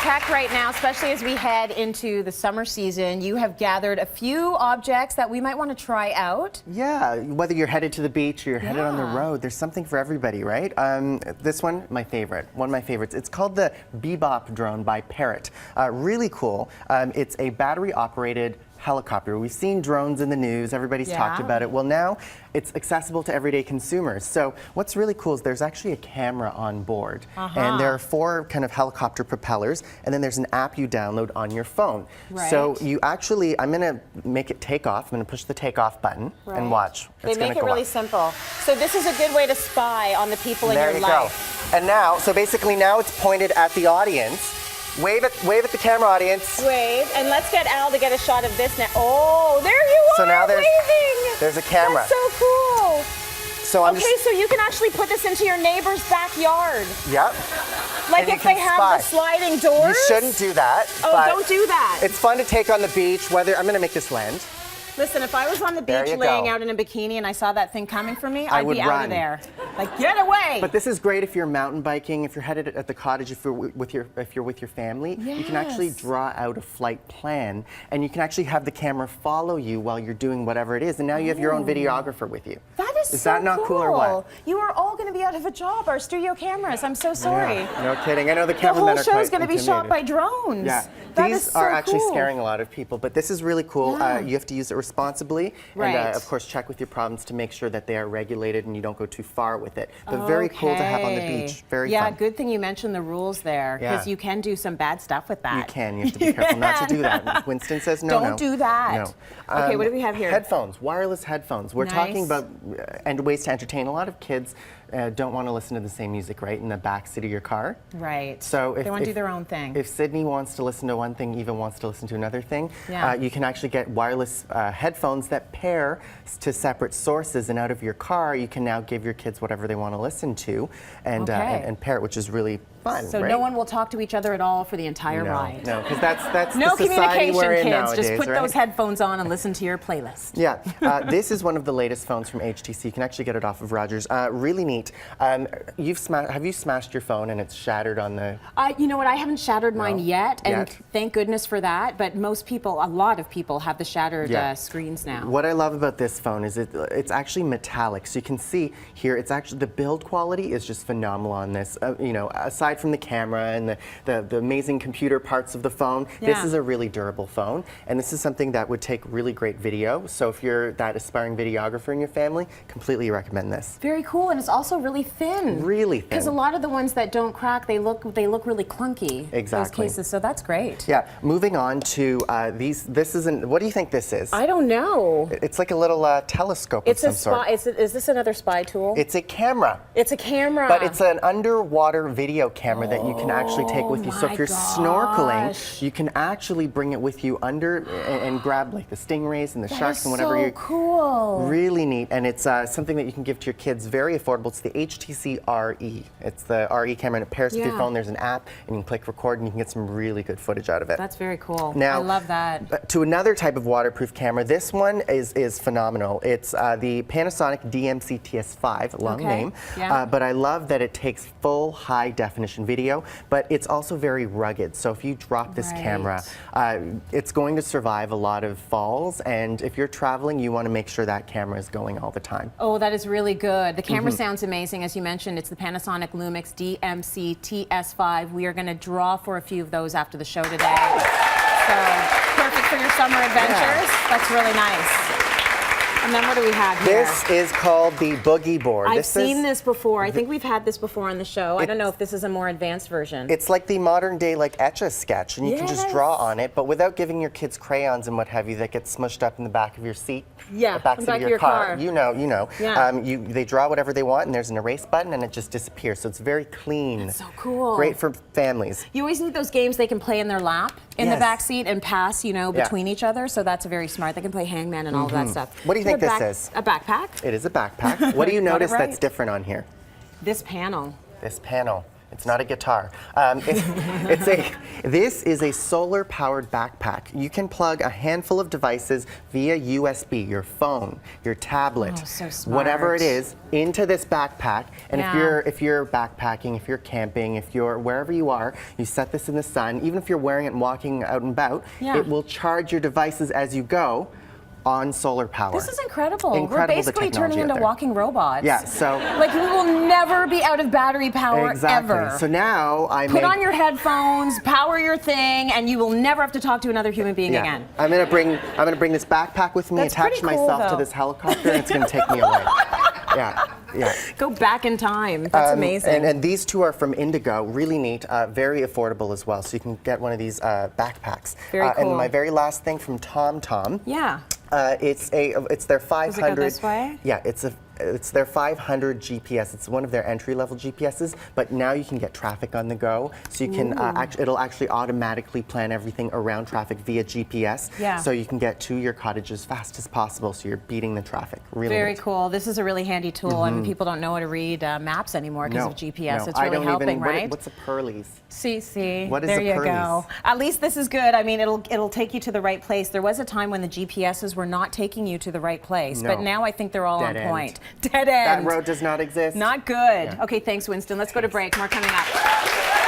tech right now, especially as we head into the summer season. You have gathered a few objects that we might want to try out. Yeah, whether you're headed to the beach or you're headed on the road, there's something for everybody, right? This one, my favorite, one of my favorites. It's called the Bebop drone by Parrot. Really cool. It's a battery-operated helicopter. We've seen drones in the news, everybody's talked about it. Well, now it's accessible to everyday consumers. So what's really cool is there's actually a camera on board. And there are 4 kind of helicopter propellers, and then there's an app you download on your phone. So you actually, I'm gonna make it take off. I'm gonna push the takeoff button and watch. They make it really simple. So this is a good way to spy on the people in your life. There you go. And now, so basically now it's pointed at the audience. Wave at the camera, audience. Wave, and let's get Al to get a shot of this now. Oh, there you are, so now waving. There's a camera. That's so cool. So I'm so you can actually put this into your neighbor's backyard. Yep. Like if they have the sliding doors? You shouldn't do that. Oh, don't do that. It's fun to take on the beach, whether, I'm gonna make this land. Listen, if I was on the beach laying out in a bikini and I saw that thing coming for me, I'd be out of there. Like, get away! But this is great if you're mountain biking, if you're headed at the cottage, if you're with your family. You can actually draw out a flight plan, and you can actually have the camera follow you while you're doing whatever it is, and now you have your own videographer with you. That is so that not cool or what? You are all going to be out of a job, our studio cameras. I'm so sorry. Yeah, no kidding. I know the cameramen are quite The whole show's going to be shot by drones. Yeah. These are actually scaring a lot of people, but this is really cool. You have to use it responsibly, and of course check with your province to make sure that they are regulated and you don't go too far with it. But very cool to have on the beach. Very fun. Good thing you mentioned the rules there, because you can do some bad stuff with that. You can. You have to be careful not to do that. Winston says no. Don't do that. No. Okay, what do we have here? Headphones, wireless headphones. We're talking about and ways to entertain. A lot of kids don't want to listen to the same music, right, in the backseat of your car. Right. So if they want to do their own thing. If Sydney wants to listen to one thing, Eva wants to listen to another thing, you can actually get wireless headphones that pair to separate sources, and out of your car, you can now give your kids whatever they want to listen to, and pair it, which is really fun. So no one will talk to each other at all for the entire ride. No, because that's no the society we're in kids. nowadays, Just put those headphones on and listen to your playlist. Yeah, this is one of the latest phones from HTC. You can actually get it off of Rogers. Really neat. Have you smashed your phone and it's shattered on the? You know what? I haven't shattered mine yet, and thank goodness for that. But most people, a lot of people, have the shattered screens now. What I love about this phone is it's actually metallic. So you can see here, it's actually the build quality is just phenomenal on this. You know, aside from the camera and the amazing computer parts of the phone, this is a really durable phone, and this is something that would take really great video. So if you're that aspiring videographer in your family, completely recommend this. Very cool, and it's also really thin. Really thin. Because a lot of the ones that don't crack, they look really clunky. Exactly. Those cases, so that's great. Yeah. Moving on to these. This isn't. What do you think this is? I don't know. It's like a little telescope of some sort. Is this another spy tool? It's a camera. It's a camera. But it's an underwater video camera that you can actually take with you. So if you're snorkeling, you can actually bring it with you under and grab like the stingrays and the sharks and whatever. So cool. Really neat, and it's something that you can give to your kids. Very affordable. It's the HTC RE. It's the RE camera, and it pairs with your phone. There's an app, and you can click record, and you can get some really good footage out of it. That's very cool. Now, I love that. To another type of waterproof camera, this one is phenomenal. It's the Panasonic DMC TS5, long name, but I love that it takes full high definition video, but it's also very rugged. So if you drop this camera, it's going to survive a lot of falls, and if you're traveling, you want to make sure that camera is going all the time. Oh, that is really good. The camera sounds amazing. As you mentioned, it's the Panasonic Lumix DMC TS5. We are going to draw for a few of those after the show today. So perfect for your summer adventures. That's really nice. And then what do we have here? This is called the Boogie Board. I've seen this before. I think we've had this before on the show. I don't know if this is a more advanced version. It's like the modern day like Etch-a-Sketch, and you can just draw on it, but without giving your kids crayons and what have you that get smushed up in the back of your seat. Yeah, the back seat of your car. You know. Yeah. They draw whatever they want, and there's an erase button, and it just disappears. So it's very clean. That's so cool. Great for families. You always need those games they can play in their lap in the back seat and pass, between each other. So that's very smart. They can play hangman and all of that stuff. What do you think this is? A backpack? It is a backpack. What do you notice that's different on here? This panel. This panel. It's not a guitar. This is a solar-powered backpack. You can plug a handful of devices via USB, your phone, your tablet, whatever it is, into this backpack. And if you're backpacking, if you're camping, if you're wherever you are, you set this in the sun. Even if you're wearing it and walking out and about, it will charge your devices as you go on solar power. This is incredible. Incredible. We're basically turning into walking robots. Yeah, so like we will never be out of battery power ever. So now put on your headphones, power your thing, and you will never have to talk to another human being again. I'm gonna bring this backpack with me, attach myself to this helicopter, and it's gonna take me away. Yeah. Go back in time. That's amazing. And these two are from Indigo, really neat, very affordable as well. So you can get one of these backpacks. Very cool. And my very last thing from TomTom. Yeah. It's their 500. Does it go this way? Yeah, it's their 500 GPS. It's one of their entry-level GPSs, but now you can get traffic on the go. So you can it'll actually automatically plan everything around traffic via GPS. Yeah. So you can get to your cottage as fast as possible. So you're beating the traffic. Really Very neat. cool. This is a really handy tool. I mean, people don't know how to read maps anymore because of GPS. It's really helping, right? What's a Pearlies? See. What is there you Pearlies? go. At least this is good. I mean, it'll take you to the right place. There was a time when the GPSs were not taking you to the right place, but now I think they're all on point. Dead end. That road does not exist. Not good. Okay, thanks, Winston. Let's go to break. More coming up.